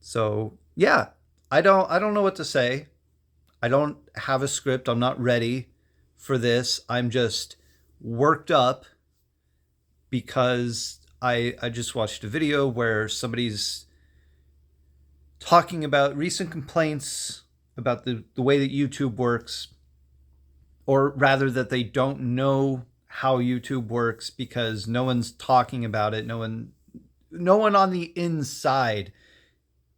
So yeah, I don't know what to say. I don't have a script. I'm not ready for this. I'm just worked up because I just watched a video where somebody's talking about recent complaints about the way that YouTube works, or rather that they don't know how YouTube works because no one's talking about it. No one on the inside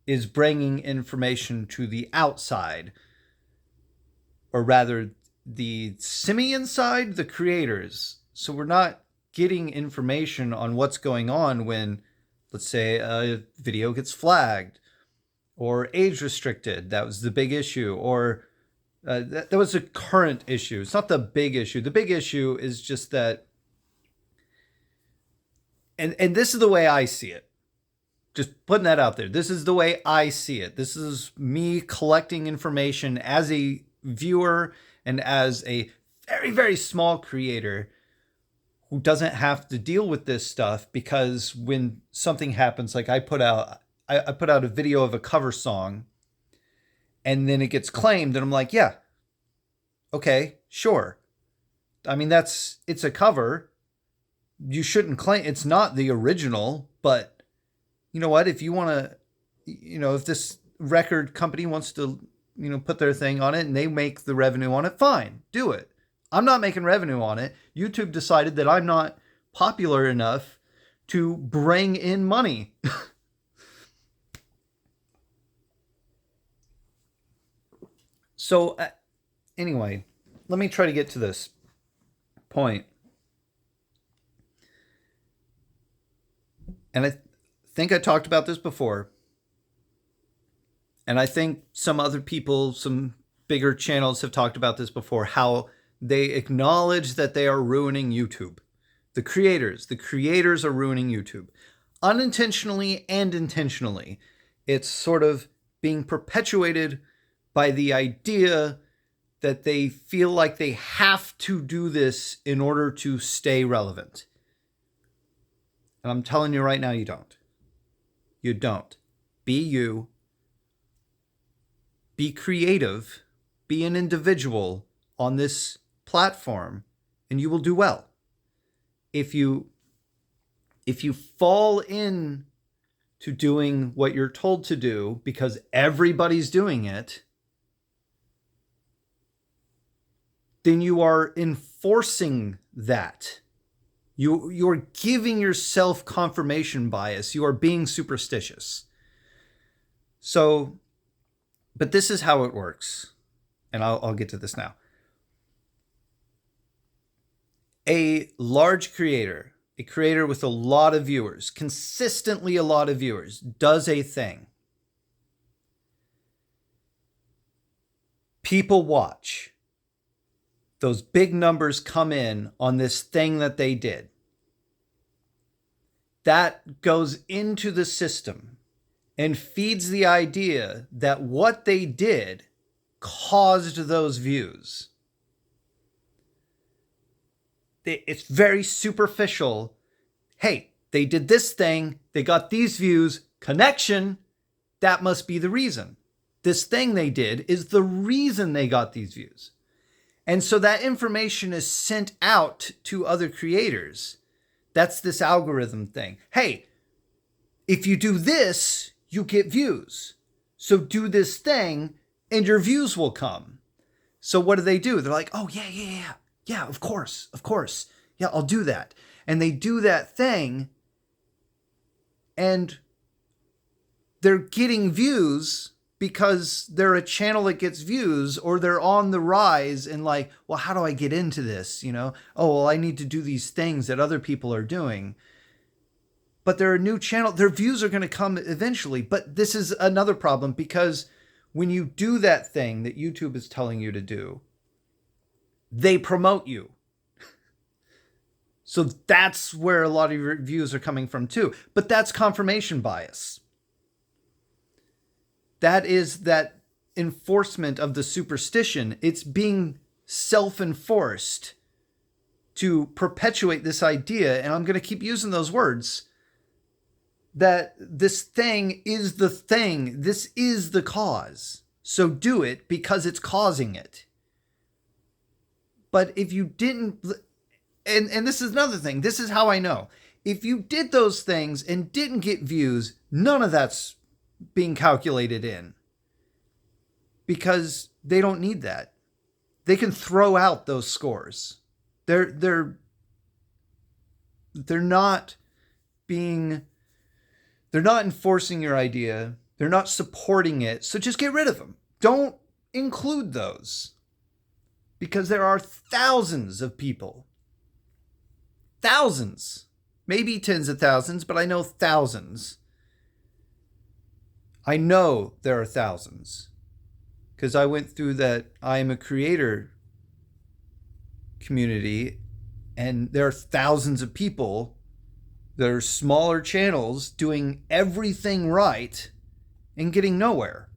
is bringing information to the outside, or rather the simian side, the creators. So we're not getting information on what's going on when, let's say, a video gets flagged or age restricted. That was the big issue. Or that was a current issue. It's not the big issue. The big issue is just that, and this is the way I see it. Just putting that out there. This is the way I see it. This is me collecting information as a viewer and as a very, very small creator who doesn't have to deal with this stuff, because when something happens, like I put out a video of a cover song and then it gets claimed, and I'm like, yeah, okay, sure. I mean, it's a cover. You shouldn't claim it's not the original, but you know what? If you want to, if this record company wants to, put their thing on it and they make the revenue on it, fine, do it. I'm not making revenue on it. YouTube decided that I'm not popular enough to bring in money. So, anyway, let me try to get to this point. And I think I talked about this before. And I think some other people, some bigger channels have talked about this before, how they acknowledge that they are ruining YouTube. The creators are ruining YouTube. Unintentionally and intentionally. It's sort of being perpetuated by the idea that they feel like they have to do this in order to stay relevant. And I'm telling you right now, you don't. You don't. Be you. Be creative. Be an individual on this platform, and you will do well. If you fall in to doing what you're told to do because everybody's doing it, then you are enforcing that. You're giving yourself confirmation bias. You are being superstitious. So, but this is how it works. And I'll get to this now. A large creator, a creator with a lot of viewers, consistently a lot of viewers, does a thing. People watch. Those big numbers come in on this thing that they did. That goes into the system and feeds the idea that what they did caused those views. It's very superficial. Hey, they did this thing, they got these views, connection, that must be the reason. This thing they did is the reason they got these views. And so that information is sent out to other creators. That's this algorithm thing. Hey, if you do this, you get views. So do this thing and your views will come. So what do? They're like, oh, yeah, of course. Yeah, I'll do that. And they do that thing and they're getting views because they're a channel that gets views, or they're on the rise and like, well, how do I get into this? Oh, well, I need to do these things that other people are doing. But they're a new channel. Their views are going to come eventually. But this is another problem, because when you do that thing that YouTube is telling you to do, they promote you. So that's where a lot of your views are coming from too. But that's confirmation bias. That is that enforcement of the superstition. It's being self-enforced to perpetuate this idea. And I'm going to keep using those words. that this thing is the thing. This is the cause. So do it because it's causing it. But if you didn't, and this is another thing, this is how I know. If you did those things and didn't get views, none of that's being calculated in. Because they don't need that. They can throw out those scores. They're not enforcing your idea. They're not supporting it. So just get rid of them. Don't include those. Because there are thousands of people. Thousands. Maybe tens of thousands, but I know thousands. I know there are thousands. Because I went through that I am a creator community, and there are thousands of people that are smaller channels doing everything right and getting nowhere.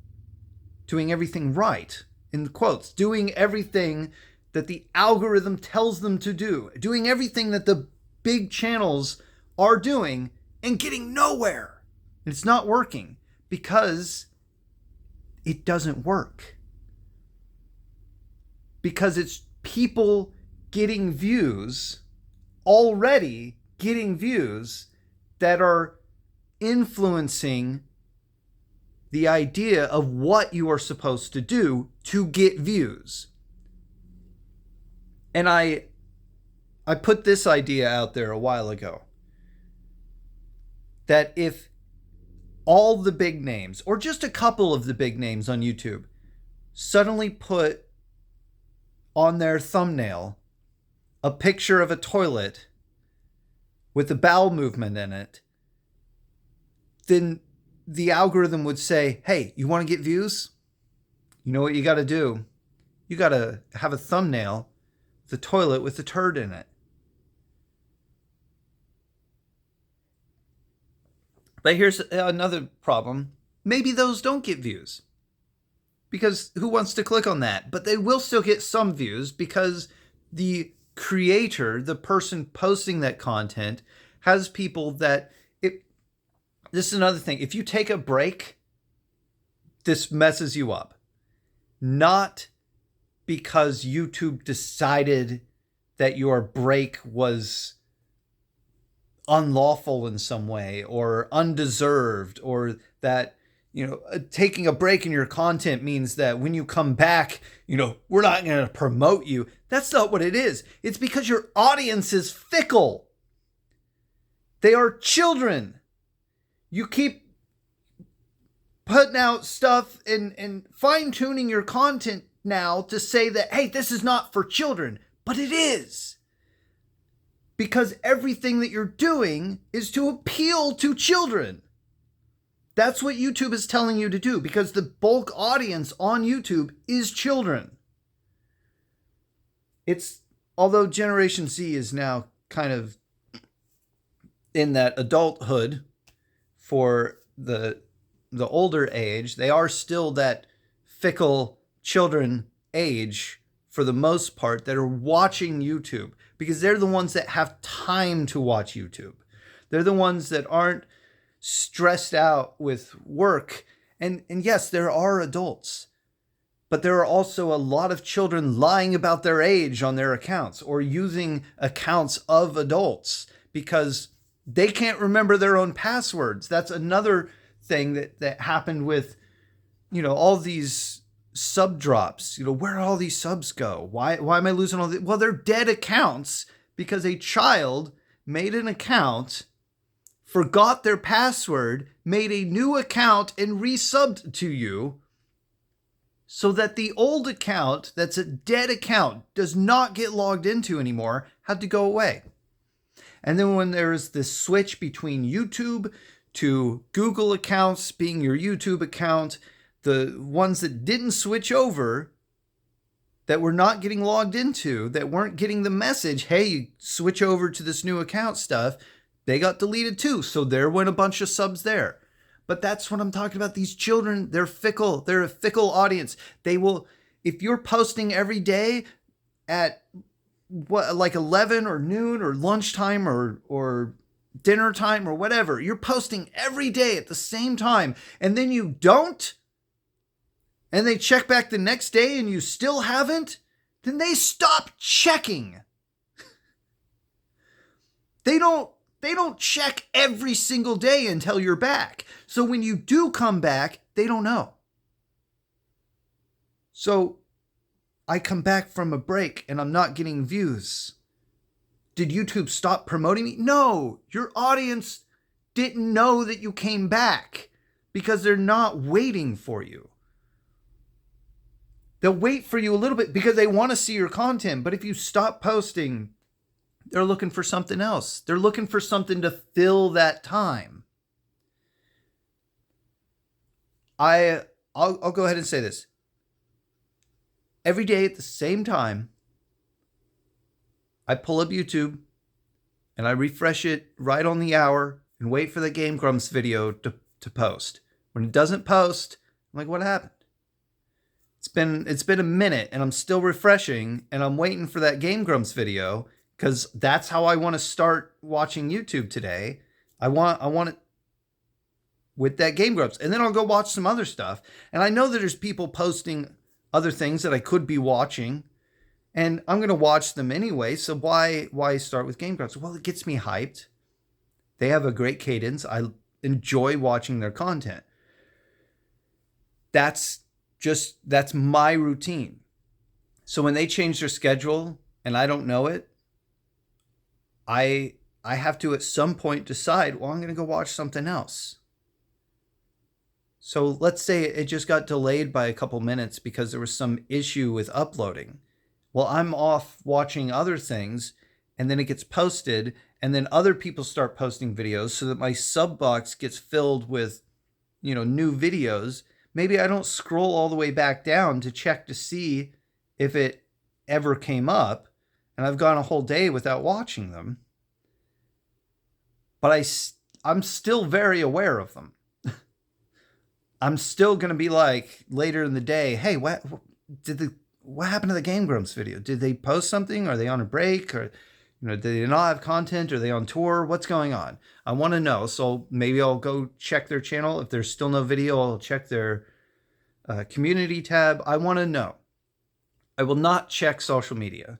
Doing everything right, in quotes, doing everything that the algorithm tells them to do, doing everything that the big channels are doing and getting nowhere. And it's not working because it doesn't work. Because it's people getting views, already getting views, that are influencing the idea of what you are supposed to do to get views. And I put this idea out there a while ago, that if all the big names, or just a couple of the big names on YouTube, suddenly put on their thumbnail a picture of a toilet with a bowel movement in it, then the algorithm would say, hey, you want to get views? You know what you got to do? You got to have a thumbnail, the toilet with a turd in it. But here's another problem. Maybe those don't get views. Because who wants to click on that? But they will still get some views because the creator, the person posting that content, has people that this is another thing. If you take a break, this messes you up. Not because YouTube decided that your break was unlawful in some way or undeserved, or that, taking a break in your content means that when you come back, we're not going to promote you. That's not what it is. It's because your audience is fickle. They are children. You keep putting out stuff and fine-tuning your content now to say that, hey, this is not for children. But it is. Because everything that you're doing is to appeal to children. That's what YouTube is telling you to do, because the bulk audience on YouTube is children. Although Generation Z is now kind of in that adulthood for the older age, they are still that fickle children age for the most part that are watching YouTube, because they're the ones that have time to watch YouTube. They're the ones that aren't stressed out with work. And yes, there are adults, but there are also a lot of children lying about their age on their accounts or using accounts of adults because they can't remember their own passwords. That's another thing that happened with, all these sub drops. Where do all these subs go? Why am I losing all these? Well, they're dead accounts because a child made an account, forgot their password, made a new account, and resubbed to you so that the old account, that's a dead account, does not get logged into anymore, had to go away. And then when there's this switch between YouTube to Google accounts being your YouTube account, the ones that didn't switch over, that were not getting logged into, that weren't getting the message, hey, switch over to this new account stuff, they got deleted too. So there went a bunch of subs there. But that's what I'm talking about. These children, they're fickle. They're a fickle audience. They will, if you're posting every day at like 11 or noon or lunchtime or dinner time or whatever, you're posting every day at the same time, and then you don't, and they check back the next day and you still haven't, then they stop checking. They don't check every single day until you're back. So when you do come back, they don't know. So I come back from a break and I'm not getting views. Did YouTube stop promoting me? No, your audience didn't know that you came back because they're not waiting for you. They'll wait for you a little bit because they want to see your content. But if you stop posting, they're looking for something else. They're looking for something to fill that time. I'll go ahead and say this. Every day at the same time, I pull up YouTube and I refresh it right on the hour and wait for the Game Grumps video to post. When it doesn't post, I'm like, what happened? It's been a minute and I'm still refreshing and I'm waiting for that Game Grumps video because that's how I want to start watching YouTube today. I want it with that Game Grumps, and then I'll go watch some other stuff. And I know that there's people posting other things that I could be watching, and I'm going to watch them anyway. So why start with Game Grumps? Well, it gets me hyped. They have a great cadence. I enjoy watching their content. That's my routine. So when they change their schedule and I don't know it, I have to at some point decide, well, I'm going to go watch something else. So let's say it just got delayed by a couple minutes because there was some issue with uploading. Well, I'm off watching other things, and then it gets posted, and then other people start posting videos so that my sub box gets filled with, new videos. Maybe I don't scroll all the way back down to check to see if it ever came up, and I've gone a whole day without watching them. But I'm still very aware of them. I'm still going to be like later in the day, hey, what happened to the Game Grumps video? Did they post something? Are they on a break? Or do they not have content? Are they on tour? What's going on? I want to know. So maybe I'll go check their channel. If there's still no video, I'll check their community tab. I want to know. I will not check social media.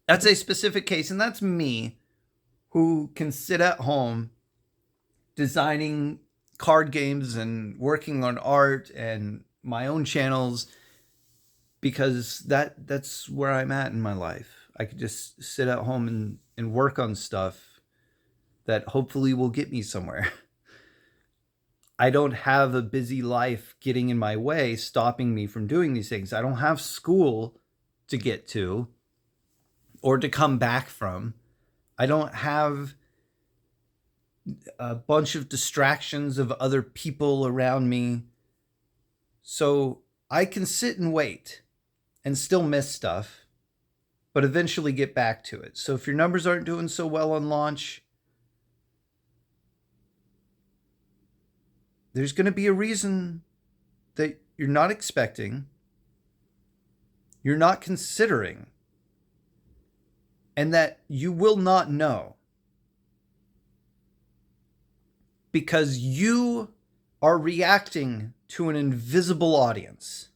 That's a specific case, and that's me, who can sit at home designing card games and working on art and my own channels, because that's where I'm at in my life. I could just sit at home and work on stuff that hopefully will get me somewhere. I don't have a busy life getting in my way, stopping me from doing these things. I don't have school to get to or to come back from. I don't have a bunch of distractions of other people around me. So I can sit and wait and still miss stuff, but eventually get back to it. So if your numbers aren't doing so well on launch, there's going to be a reason that you're not expecting, you're not considering, and that you will not know. Because you are reacting to an invisible audience.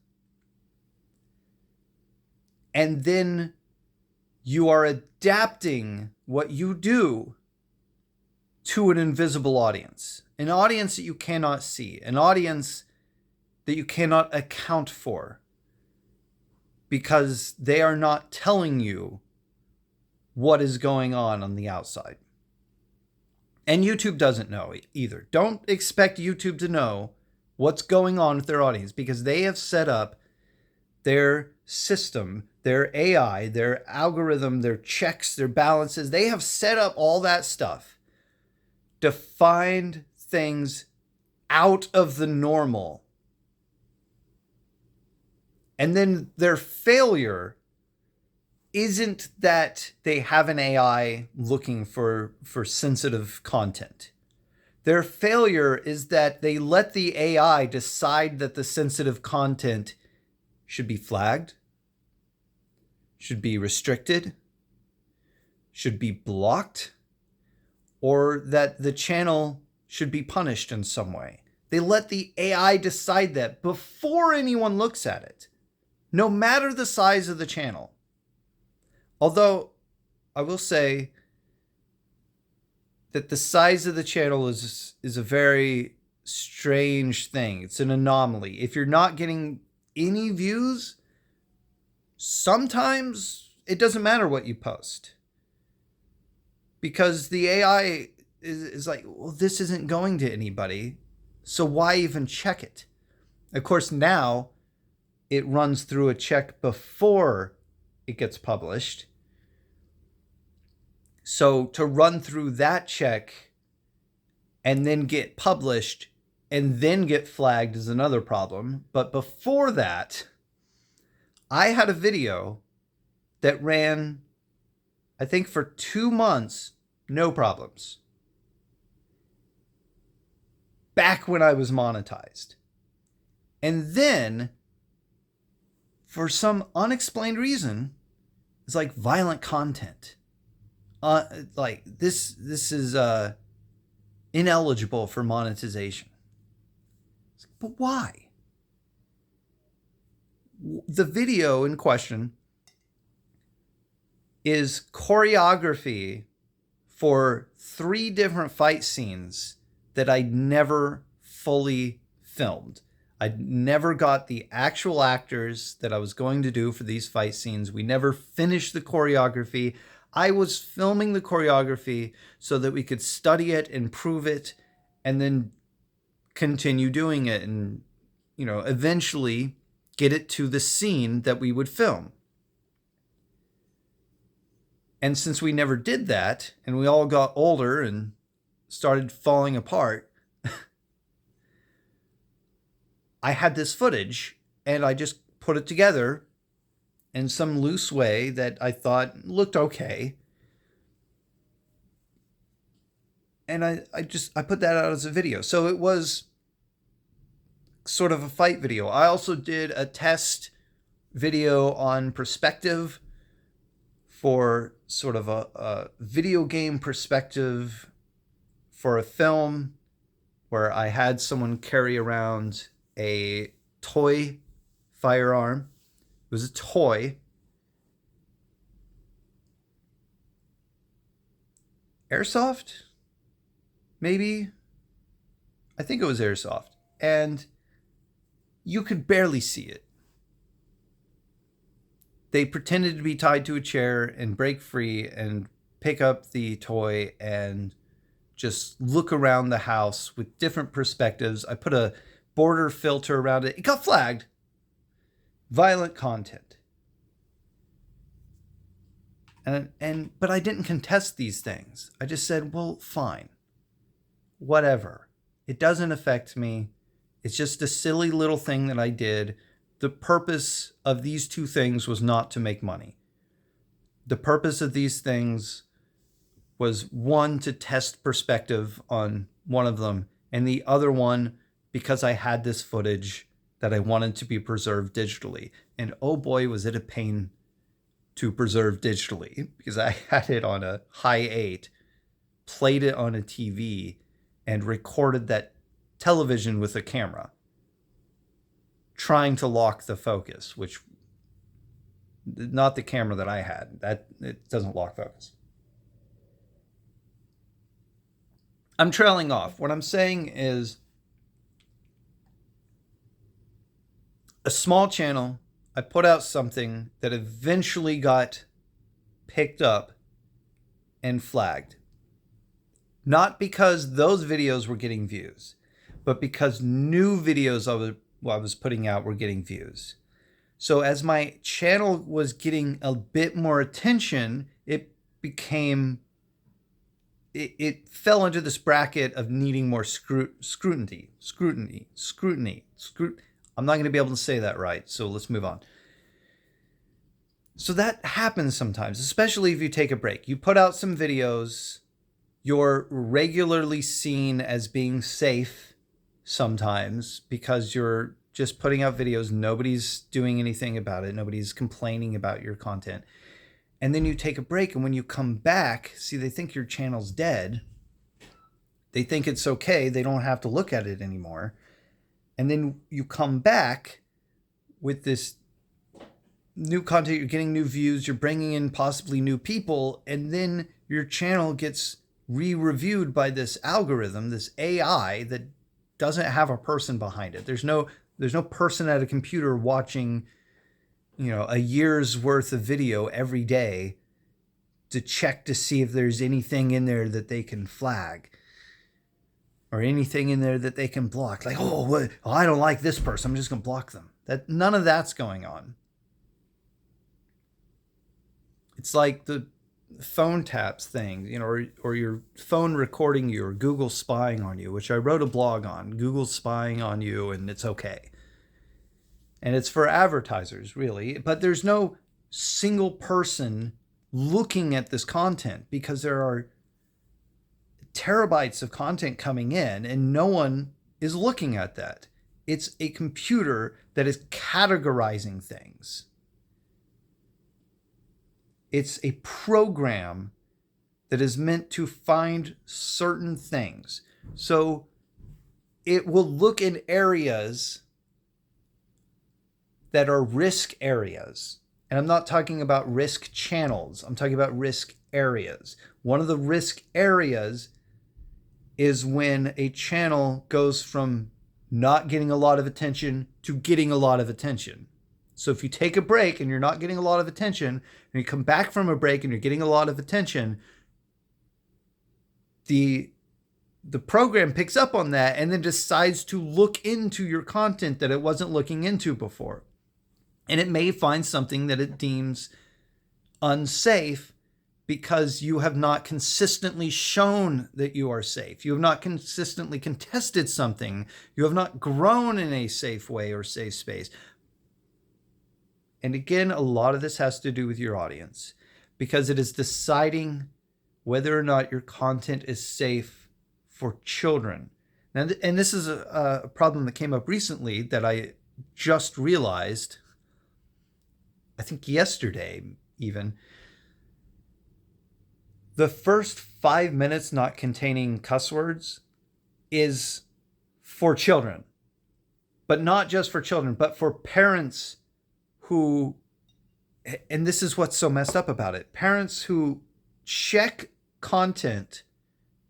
And then you are adapting what you do to an invisible audience. An audience that you cannot see. An audience that you cannot account for. Because they are not telling you what is going on the outside. And YouTube doesn't know either. Don't expect YouTube to know what's going on with their audience, because they have set up their system, their AI, their algorithm, their checks, their balances. They have set up all that stuff to find things out of the normal. And then their failure isn't that they have an AI looking for sensitive content. Their failure is that they let the AI decide that the sensitive content should be flagged, should be restricted, should be blocked or that the channel should be punished in some way. They let the AI decide that before anyone looks at it, no matter the size of the channel. Although I will say that the size of the channel is a very strange thing. It's an anomaly. If you're not getting any views, sometimes it doesn't matter what you post, because the AI is like, well, this isn't going to anybody, so why even check it? Of course, now it runs through a check before it gets published. So to run through that check and then get published and then get flagged is another problem. But before that, I had a video that ran, I think, for 2 months, no problems. Back when I was monetized. And then, for some unexplained reason, it's like violent content. Like this is ineligible for monetization. But why? The video in question is choreography for 3 different fight scenes that I never fully filmed. I never got the actual actors that I was going to do for these fight scenes. We never finished the choreography. I was filming the choreography so that we could study it, improve it, and then continue doing it and, eventually get it to the scene that we would film. And since we never did that, and we all got older and started falling apart, I had this footage and I just put it together in some loose way that I thought looked okay. And I put that out as a video. So it was sort of a fight video. I also did a test video on perspective for sort of a video game perspective for a film where I had someone carry around a toy firearm. It was a toy. Airsoft? Maybe? I think it was airsoft. And you could barely see it. They pretended to be tied to a chair and break free and pick up the toy and just look around the house with different perspectives. I put a border filter around it. It got flagged. Violent content. But I didn't contest these things. I just said, well, fine. Whatever. It doesn't affect me. It's just a silly little thing that I did. The purpose of these 2 things was not to make money. The purpose of these things was, one, to test perspective on one of them, and the other one because I had this footage that I wanted to be preserved digitally. And oh boy, was it a pain to preserve digitally, because I had it on a high 8, played it on a TV, and recorded that television with a camera, trying to lock the focus, which, not the camera that I had, that it doesn't lock focus. I'm trailing off. What I'm saying is, a small channel, I put out something that eventually got picked up and flagged. Not because those videos were getting views, but because new videos I was putting out were getting views. So as my channel was getting a bit more attention, it fell into this bracket of needing more scrutiny. I'm not going to be able to say that right, so let's move on. So that happens sometimes, especially if you take a break. You put out some videos, you're regularly seen as being safe sometimes because you're just putting out videos. Nobody's doing anything about it. Nobody's complaining about your content. And then you take a break, and when you come back, see, they think your channel's dead. They think it's okay. They don't have to look at it anymore. And then you come back with this new content, you're getting new views, you're bringing in possibly new people, and then your channel gets re-reviewed by this algorithm, this AI that doesn't have a person behind it. There's no person at a computer watching, a year's worth of video every day to check to see if there's anything in there that they can flag or anything in there that they can block. Like, I don't like this person, I'm just going to block them. None of that's going on. It's like the phone taps thing, or your phone recording you, or Google spying on you, which I wrote a blog on. Google spying on you, and it's okay. And it's for advertisers, really. But there's no single person looking at this content because there are terabytes of content coming in and no one is looking at that. It's a computer that is categorizing things. It's a program that is meant to find certain things. So it will look in areas that are risk areas. And I'm not talking about risk channels. I'm talking about risk areas. One of the risk areas is when a channel goes from not getting a lot of attention to getting a lot of attention. So if you take a break and you're not getting a lot of attention, and you come back from a break and you're getting a lot of attention, the program picks up on that and then decides to look into your content that it wasn't looking into before. And it may find something that it deems unsafe because you have not consistently shown that you are safe. You have not consistently contested something. You have not grown in a safe way or safe space. And again, a lot of this has to do with your audience because it is deciding whether or not your content is safe for children. And this is a problem that came up recently that I just realized, I think yesterday even. The first 5 minutes not containing cuss words is for children, but not just for children, but for parents who, and this is what's so messed up about it, parents who check content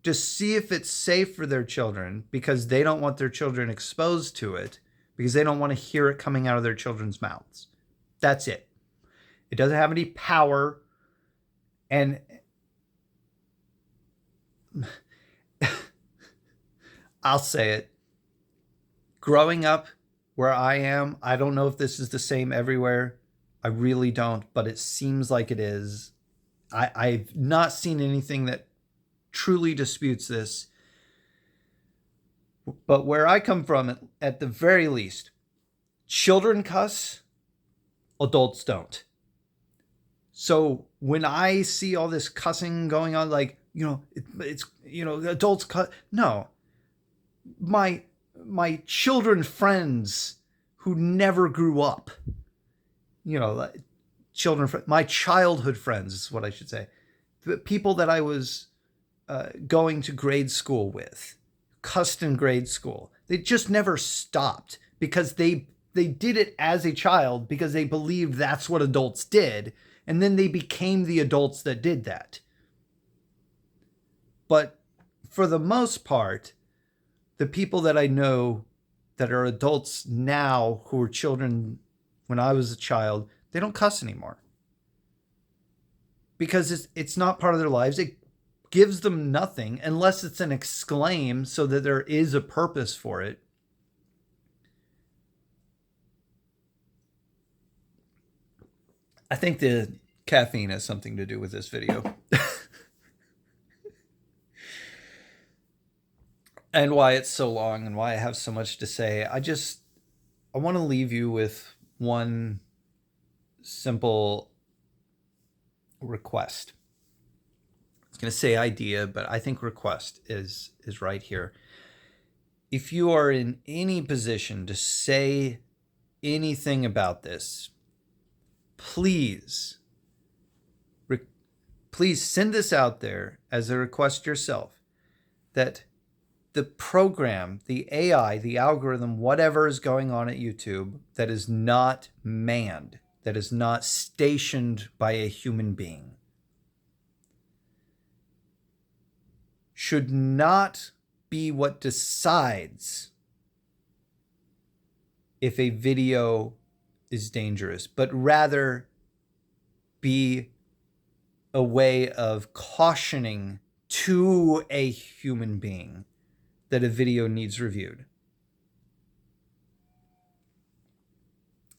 to see if it's safe for their children because they don't want their children exposed to it, because they don't want to hear it coming out of their children's mouths. That's it. It doesn't have any power. And I'll say it. Growing up where I am, I don't know if this is the same everywhere. I really don't, but it seems like it is. I've not seen anything that truly disputes this. But where I come from, at the very least, children cuss, adults don't. So when I see all this cussing going on, like, it's, adults cut. No, my children friends who never grew up, my childhood friends is what I should say. The people that I was going to grade school with, cussed in grade school. They just never stopped because they did it as a child because they believed that's what adults did. And then they became the adults that did that. But for the most part, the people that I know that are adults now who were children when I was a child, they don't cuss anymore. Because it's not part of their lives. It gives them nothing unless it's an exclaim so that there is a purpose for it. I think the caffeine has something to do with this video. And why it's so long and why I have so much to say. I want to leave you with one simple request. I was going to say idea, but I think request is right here. If you are in any position to say anything about this, please please send this out there as a request yourself, that the program, the AI, the algorithm, whatever is going on at YouTube that is not manned, that is not stationed by a human being, should not be what decides if a video is dangerous, but rather be a way of cautioning to a human being that a video needs reviewed.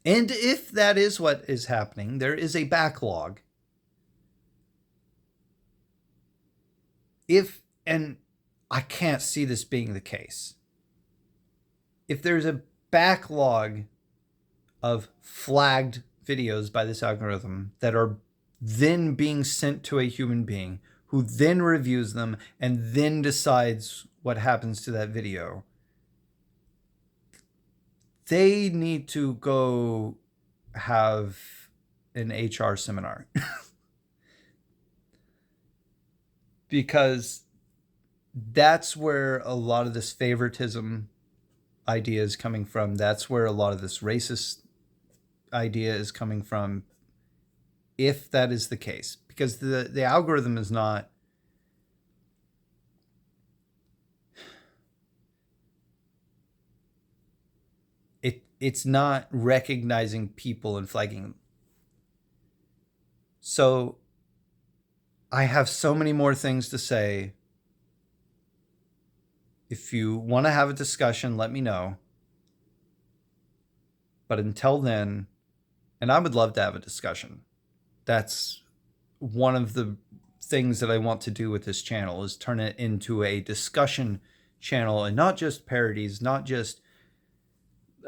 And if that is what is happening, there is a backlog. And I can't see this being the case, if there's a backlog of flagged videos by this algorithm that are then being sent to a human being who then reviews them and then decides what happens to that video, they need to go have an HR seminar. Because that's where a lot of this favoritism idea is coming from. That's where a lot of this racist idea is coming from, if that is the case. Because the algorithm is not... It's not recognizing people and flagging them. So I have so many more things to say. If you want to have a discussion, let me know. But until then, and I would love to have a discussion. That's one of the things that I want to do with this channel, is turn it into a discussion channel, and not just parodies, not just,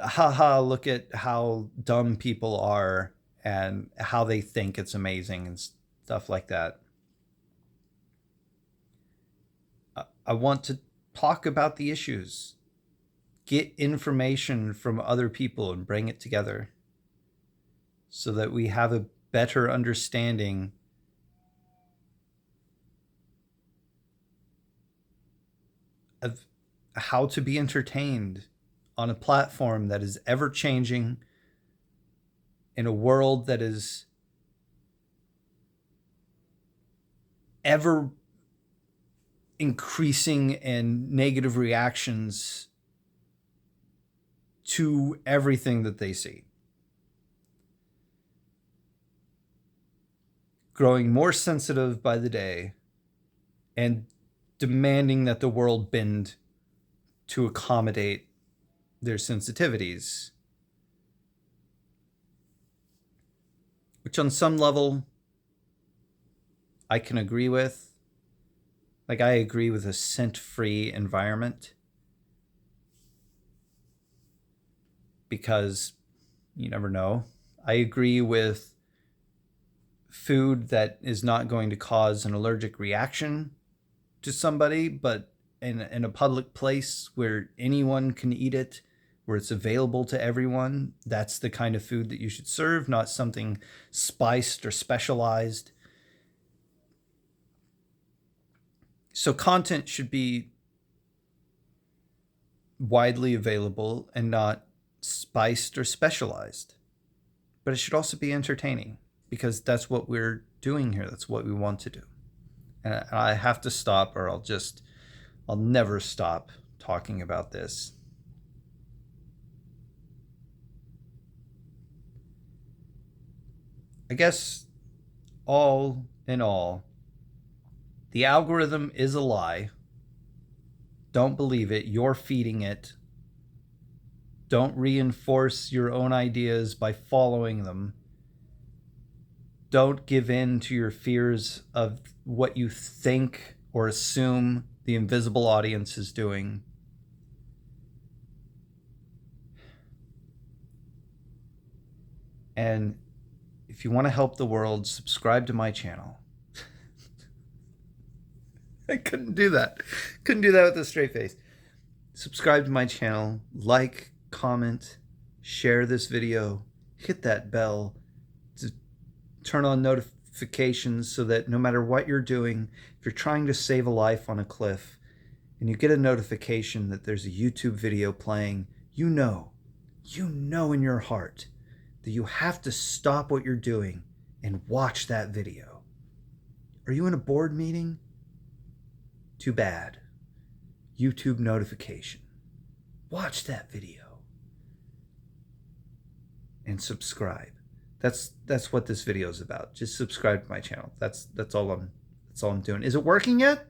haha, look at how dumb people are and how they think it's amazing and stuff like that. I want to talk about the issues, get information from other people and bring it together so that we have a better understanding of how to be entertained on a platform that is ever changing, in a world that is ever increasing in negative reactions to everything that they see. Growing more sensitive by the day and demanding that the world bend to accommodate their sensitivities. Which on some level I can agree with. Like, I agree with a scent-free environment, because you never know. I agree with food that is not going to cause an allergic reaction to somebody, but in a public place where anyone can eat it, where it's available to everyone, that's the kind of food that you should serve, not something spiced or specialized. So content should be widely available and not spiced or specialized. But it should also be entertaining, because that's what we're doing here. That's what we want to do. And I have to stop, or I'll never stop talking about this. I guess all in all, the algorithm is a lie. Don't believe it. You're feeding it. Don't reinforce your own ideas by following them. Don't give in to your fears of what you think or assume the invisible audience is doing. And if you want to help the world, subscribe to my channel. I couldn't do that. Couldn't do that with a straight face. Subscribe to my channel, like, comment, share this video, hit that bell to turn on notifications so that no matter what you're doing, if you're trying to save a life on a cliff and you get a notification that there's a YouTube video playing, you know in your heart that you have to stop what you're doing and watch that video. Are you in a board meeting? Too bad. YouTube notification. Watch that video and subscribe. That's what this video is about. Just subscribe to my channel. That's all I'm doing. Is it working yet?